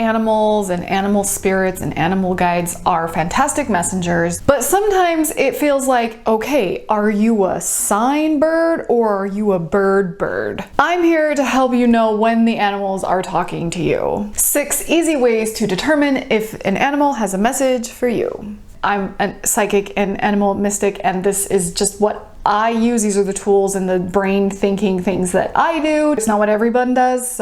animals and animal spirits and animal guides are fantastic messengers, but sometimes it feels like, okay, are you a sign bird or are you a bird? I'm here to help you know when the animals are talking to you. 6 easy ways to determine if an animal has a message for you. I'm a psychic and animal mystic, and this is just what I use. These are the tools and the brain thinking things that I do. It's not what everyone does,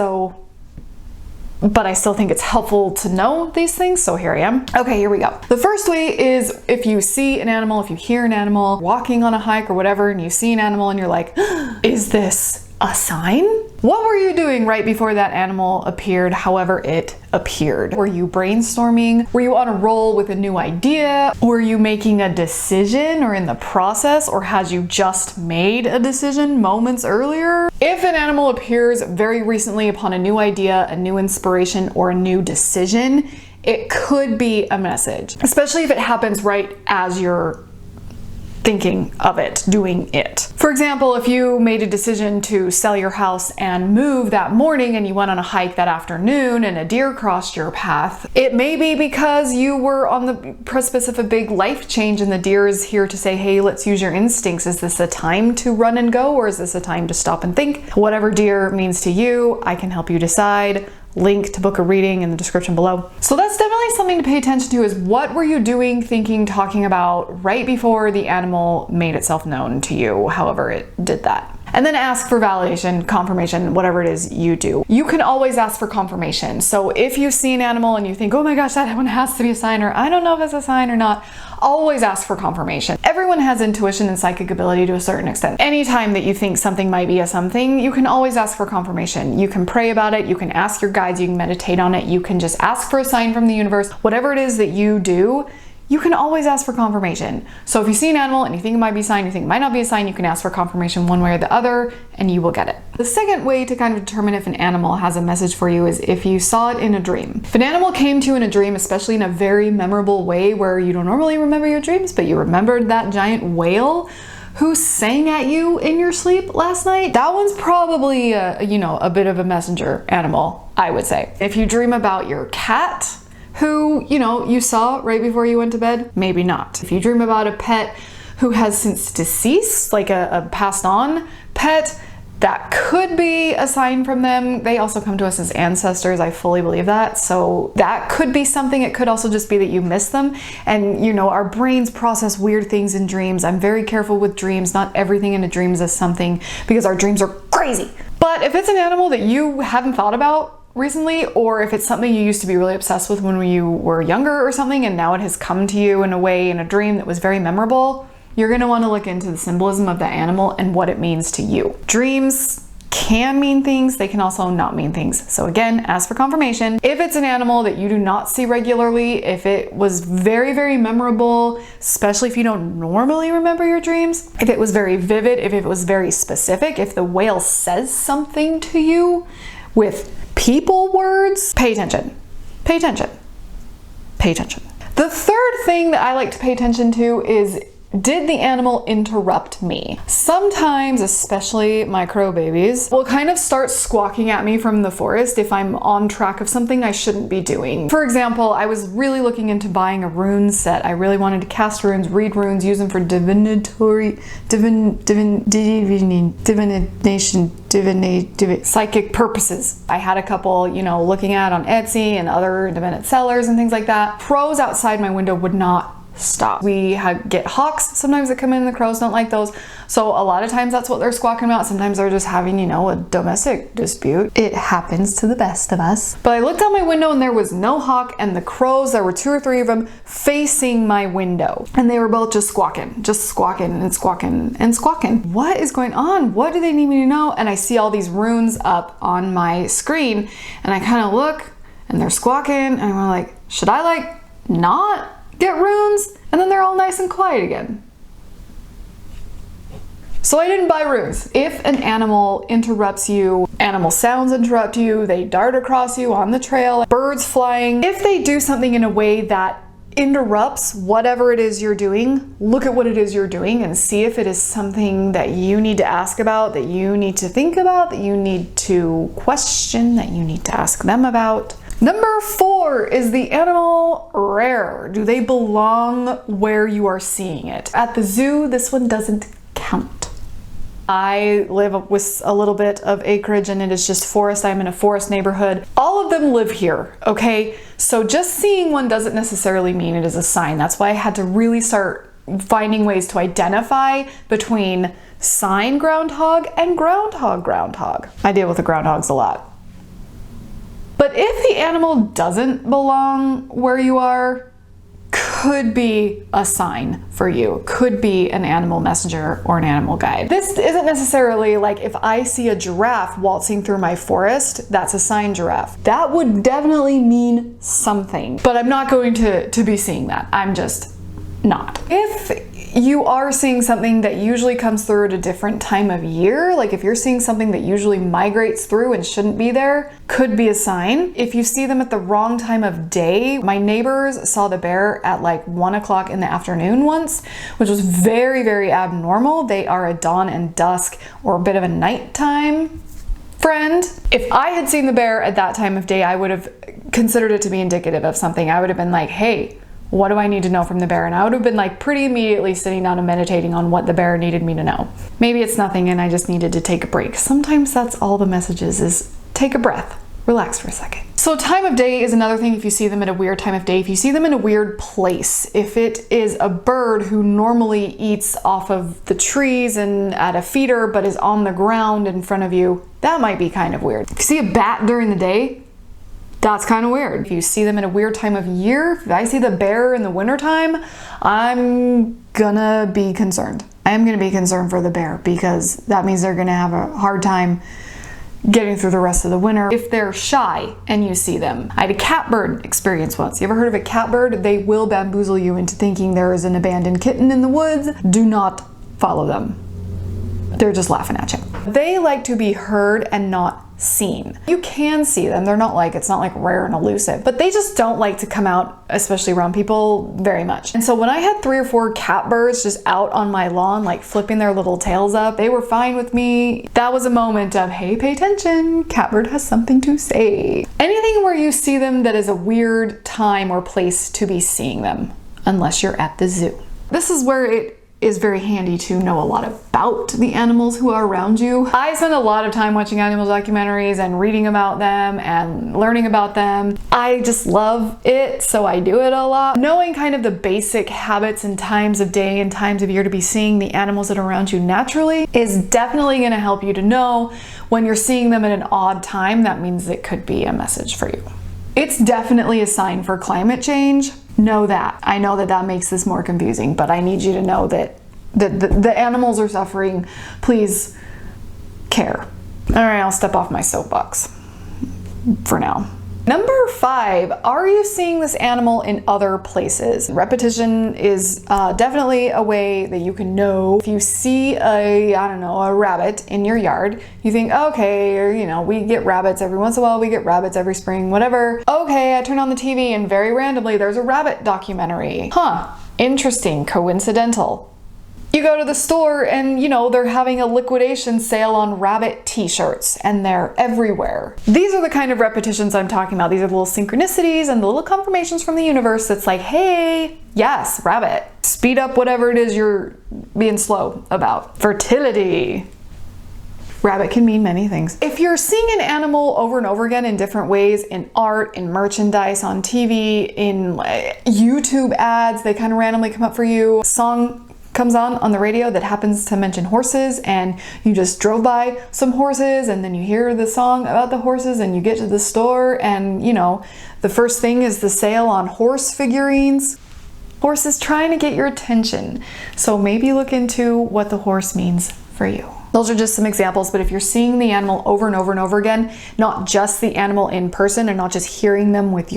but I still think it's helpful to know these things, so here I am. Okay, here we go. The first way is if you see an animal, if you hear an animal walking on a hike or whatever, and you see an animal and you're like, is this a sign? What were you doing right before that animal appeared, however it appeared? Were you brainstorming? Were you on a roll with a new idea? Were you making a decision or in the process? Or had you just made a decision moments earlier? If an animal appears very recently upon a new idea, a new inspiration, or a new decision, it could be a message, especially if it happens right as you're thinking of it, doing it. For example, if you made a decision to sell your house and move that morning and you went on a hike that afternoon and a deer crossed your path, it may be because you were on the precipice of a big life change and the deer is here to say, hey, let's use your instincts. Is this a time to run and go, or is this a time to stop and think? Whatever deer means to you, I can help you decide. Link to book a reading in the description below. So that's definitely something to pay attention to, is what were you doing, thinking, talking about right before the animal made itself known to you, however it did that. And then ask for validation, confirmation, whatever it is you do. You can always ask for confirmation. So if you see an animal and you think, oh my gosh, that one has to be a sign, or I don't know if it's a sign or not, always ask for confirmation. Everyone has intuition and psychic ability to a certain extent. Anytime that you think something might be a something, you can always ask for confirmation. You can pray about it, you can ask your guides, you can meditate on it, you can just ask for a sign from the universe. Whatever it is that you do, you can always ask for confirmation. So if you see an animal and you think it might be a sign, you think it might not be a sign, you can ask for confirmation one way or the other and you will get it. The second way to kind of determine if an animal has a message for you is if you saw it in a dream. If an animal came to you in a dream, especially in a very memorable way where you don't normally remember your dreams, but you remembered that giant whale who sang at you in your sleep last night, that one's probably a bit of a messenger animal, I would say. If you dream about your cat, who, you saw right before you went to bed, maybe not. If you dream about a pet who has since deceased, like a passed on pet, that could be a sign from them. They also come to us as ancestors, I fully believe that. So that could be something. It could also just be that you miss them. And our brains process weird things in dreams. I'm very careful with dreams. Not everything in a dream is something, because our dreams are crazy. But if it's an animal that you hadn't thought about recently, or if it's something you used to be really obsessed with when you were younger or something, and now it has come to you in a way in a dream that was very memorable, you're going to want to look into the symbolism of that animal and what it means to you. Dreams can mean things, they can also not mean things. So again, ask for confirmation. If it's an animal that you do not see regularly, if it was very, very memorable, especially if you don't normally remember your dreams, if it was very vivid, if it was very specific, if the whale says something to you with people words, pay attention. Pay attention. Pay attention. The third thing that I like to pay attention to is, did the animal interrupt me? Sometimes, especially my crow babies, will kind of start squawking at me from the forest if I'm on track of something I shouldn't be doing. For example, I was really looking into buying a rune set. I really wanted to cast runes, read runes, use them for psychic purposes. I had a couple, looking at on Etsy and other independent sellers and things like that. Crows outside my window would not stop. We get hawks sometimes that come in, the crows don't like those. So a lot of times that's what they're squawking about. Sometimes they're just having, a domestic dispute. It happens to the best of us. But I looked out my window and there was no hawk, and the crows, there were 2 or 3 of them facing my window. And they were both just squawking and squawking and squawking. What is going on? What do they need me to know? And I see all these runes up on my screen and I kind of look and they're squawking and I'm like, should I not get runes? And then they're all nice and quiet again. So I didn't buy runes. If an animal interrupts you, animal sounds interrupt you, they dart across you on the trail, birds flying, if they do something in a way that interrupts whatever it is you're doing, look at what it is you're doing and see if it is something that you need to ask about, that you need to think about, that you need to question, that you need to ask them about. Number 4, is the animal rare? Do they belong where you are seeing it? At the zoo, this one doesn't count. I live with a little bit of acreage and it is just forest. I'm in a forest neighborhood. All of them live here, okay? So just seeing one doesn't necessarily mean it is a sign. That's why I had to really start finding ways to identify between sign groundhog and groundhog. I deal with the groundhogs a lot. But if the animal doesn't belong where you are, could be a sign for you, could be an animal messenger or an animal guide. This isn't necessarily like if I see a giraffe waltzing through my forest, that's a sign giraffe. That would definitely mean something, but I'm not going to be seeing that. I'm just not. If you are seeing something that usually comes through at a different time of year, like if you're seeing something that usually migrates through and shouldn't be there, could be a sign. If you see them at the wrong time of day, my neighbors saw the bear at like 1 o'clock in the afternoon once, which was very, very abnormal. They are a dawn and dusk or a bit of a nighttime friend. If I had seen the bear at that time of day, I would have considered it to be indicative of something. I would have been like, hey, what do I need to know from the bear? And I would have been like pretty immediately sitting down and meditating on what the bear needed me to know. Maybe it's nothing and I just needed to take a break. Sometimes that's all the messages is take a breath, relax for a second. So time of day is another thing if you see them at a weird time of day. If you see them in a weird place, if it is a bird who normally eats off of the trees and at a feeder but is on the ground in front of you, that might be kind of weird. If you see a bat during the day, that's kind of weird. If you see them in a weird time of year, if I see the bear in the wintertime, I'm gonna be concerned. I am gonna be concerned for the bear because that means they're gonna have a hard time getting through the rest of the winter. If they're shy and you see them. I had a catbird experience once. You ever heard of a catbird? They will bamboozle you into thinking there is an abandoned kitten in the woods. Do not follow them. They're just laughing at you. They like to be heard and not seen. You can see them. It's not like rare and elusive, but they just don't like to come out, especially around people, very much. And so when I had 3 or 4 catbirds just out on my lawn, like flipping their little tails up, they were fine with me. That was a moment of, hey, pay attention. Catbird has something to say. Anything where you see them that is a weird time or place to be seeing them, unless you're at the zoo. This is where it is very handy to know a lot about the animals who are around you. I spend a lot of time watching animal documentaries and reading about them and learning about them. I just love it, so I do it a lot. Knowing kind of the basic habits and times of day and times of year to be seeing the animals that are around you naturally is definitely going to help you to know when you're seeing them at an odd time. That means it could be a message for you. It's definitely a sign for climate change. Know that. I know that makes this more confusing, but I need you to know that the animals are suffering. Please care. All right, I'll step off my soapbox for now. Number 5, are you seeing this animal in other places? Repetition is definitely a way that you can know. If you see a rabbit in your yard, you think, okay, or, we get rabbits every once in a while, we get rabbits every spring, whatever. Okay, I turn on the TV and very randomly there's a rabbit documentary. Huh, interesting, coincidental. You go to the store and, they're having a liquidation sale on rabbit t-shirts and they're everywhere. These are the kind of repetitions I'm talking about. These are the little synchronicities and the little confirmations from the universe that's like, hey, yes, rabbit. Speed up whatever it is you're being slow about. Fertility. Rabbit can mean many things. If you're seeing an animal over and over again in different ways, in art, in merchandise, on TV, in YouTube ads, they kind of randomly come up for you. Song comes on the radio that happens to mention horses and you just drove by some horses and then you hear the song about the horses and you get to the store and the first thing is the sale on horse figurines. Horse is trying to get your attention. So maybe look into what the horse means for you. Those are just some examples, but if you're seeing the animal over and over and over again, not just the animal in person and not just hearing them with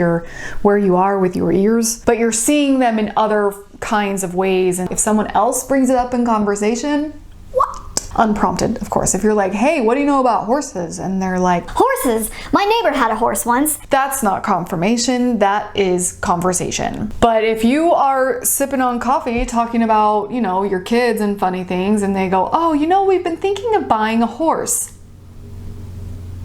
where you are with your ears, but you're seeing them in other kinds of ways, and if someone else brings it up in conversation, what? Unprompted, of course. If you're like, hey, what do you know about horses? And they're like, horses! My neighbor had a horse once. That's not confirmation, that is conversation. But if you are sipping on coffee talking about, your kids and funny things, and they go, oh, we've been thinking of buying a horse.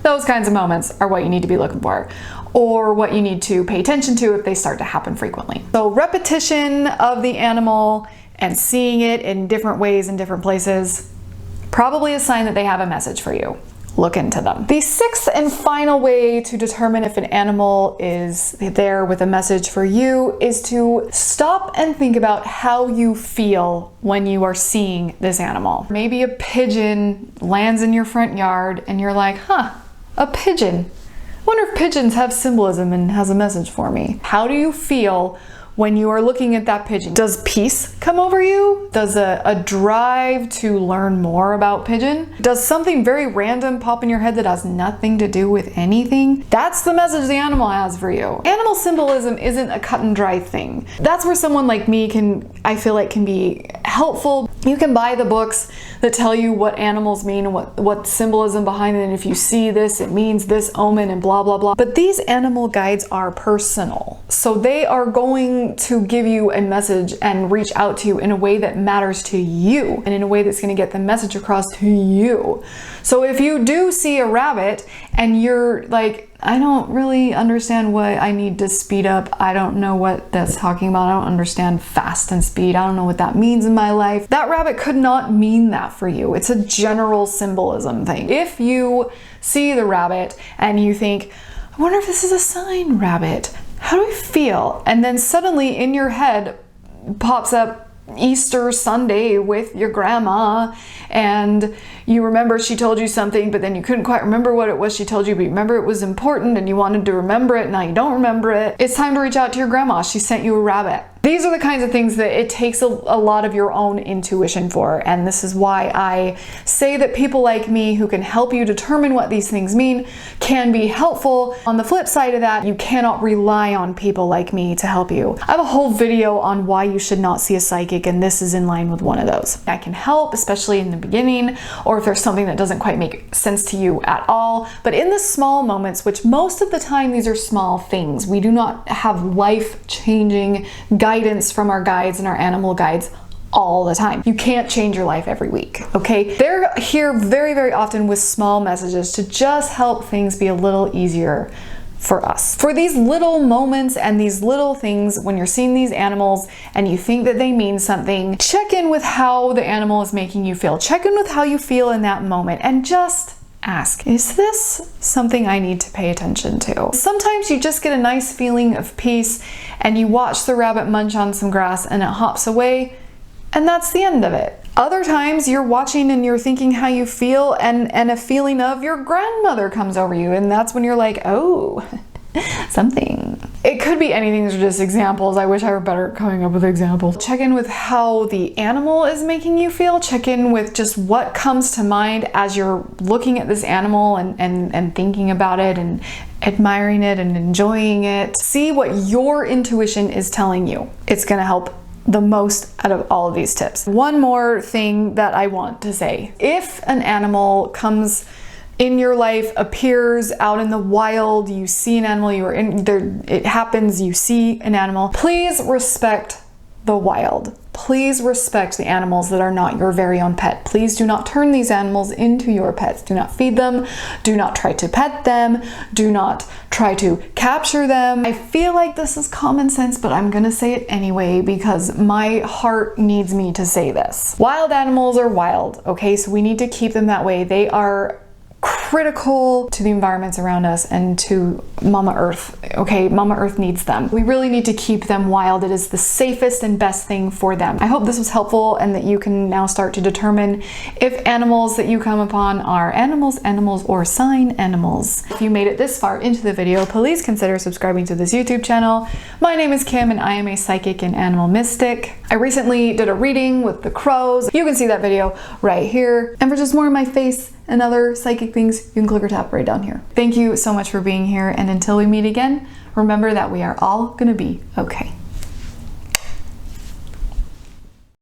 Those kinds of moments are what you need to be looking for. or what you need to pay attention to if they start to happen frequently. So repetition of the animal and seeing it in different ways in different places, probably a sign that they have a message for you. Look into them. The sixth and final way to determine if an animal is there with a message for you is to stop and think about how you feel when you are seeing this animal. Maybe a pigeon lands in your front yard and you're like, huh, a pigeon. I wonder if pigeons have symbolism and has a message for me. How do you feel when you are looking at that pigeon? Does peace come over you? Does a drive to learn more about pigeon? Does something very random pop in your head that has nothing to do with anything? That's the message the animal has for you. Animal symbolism isn't a cut and dry thing. That's where someone like me I feel like can be helpful. You can buy the books that tell you what animals mean and what symbolism behind it, and if you see this, it means this omen and blah, blah, blah. But these animal guides are personal. So they are going to give you a message and reach out to you in a way that matters to you and in a way that's going to get the message across to you. So if you do see a rabbit and you're like, I don't really understand what I need to speed up. I don't know what that's talking about. I don't understand fast and speed. I don't know what that means in my life. That rabbit could not mean that for you. It's a general symbolism thing. If you see the rabbit and you think, I wonder if this is a sign rabbit. How do I feel? And then suddenly in your head pops up Easter Sunday with your grandma, and you remember she told you something, but then you couldn't quite remember what it was she told you, but you remember it was important and you wanted to remember it, now you don't remember it. It's time to reach out to your grandma. She sent you a rabbit. These are the kinds of things that it takes a lot of your own intuition for, and this is why I say that people like me who can help you determine what these things mean can be helpful. On the flip side of that, you cannot rely on people like me to help you. I have a whole video on why you should not see a psychic, and this is in line with one of those. I can help, especially in the beginning, or if there's something that doesn't quite make sense to you at all. But in the small moments, which most of the time these are small things, we do not have life-changing guidance from our guides and our animal guides all the time. You can't change your life every week, okay? They're here very, very often with small messages to just help things be a little easier for us. For these little moments and these little things, when you're seeing these animals and you think that they mean something, check in with how the animal is making you feel. Check in with how you feel in that moment and just ask, is this something I need to pay attention to? Sometimes you just get a nice feeling of peace and you watch the rabbit munch on some grass and it hops away, and that's the end of it. Other times you're watching and you're thinking how you feel, and a feeling of your grandmother comes over you, and that's when you're like, oh, something. It could be anything. These are just examples. I wish I were better at coming up with examples. Check in with how the animal is making you feel. Check in with just what comes to mind as you're looking at this animal and thinking about it and admiring it and enjoying it. See what your intuition is telling you. It's going to help the most out of all of these tips. One more thing that I want to say. If an animal comes in your life, appears out in the wild, you see an animal, you are in there, it happens, you see an animal, please respect the wild. Please respect the animals that are not your very own pet. Please do not turn these animals into your pets. Do not feed them. Do not try to pet them. Do not try to capture them. I feel like this is common sense, but I'm gonna say it anyway because my heart needs me to say this. Wild animals are wild, okay? So we need to keep them that way. They are critical to the environments around us and to Mama Earth, okay? Mama Earth needs them. We really need to keep them wild. It is the safest and best thing for them. I hope this was helpful and that you can now start to determine if animals that you come upon are animals, or sign animals. If you made it this far into the video, please consider subscribing to this YouTube channel. My name is Kim and I am a psychic and animal mystic. I recently did a reading with the crows. You can see that video right here. And for just more of my face and other psychic things, you can click or tap right down here. Thank you so much for being here, and until we meet again, remember that we are all gonna be okay.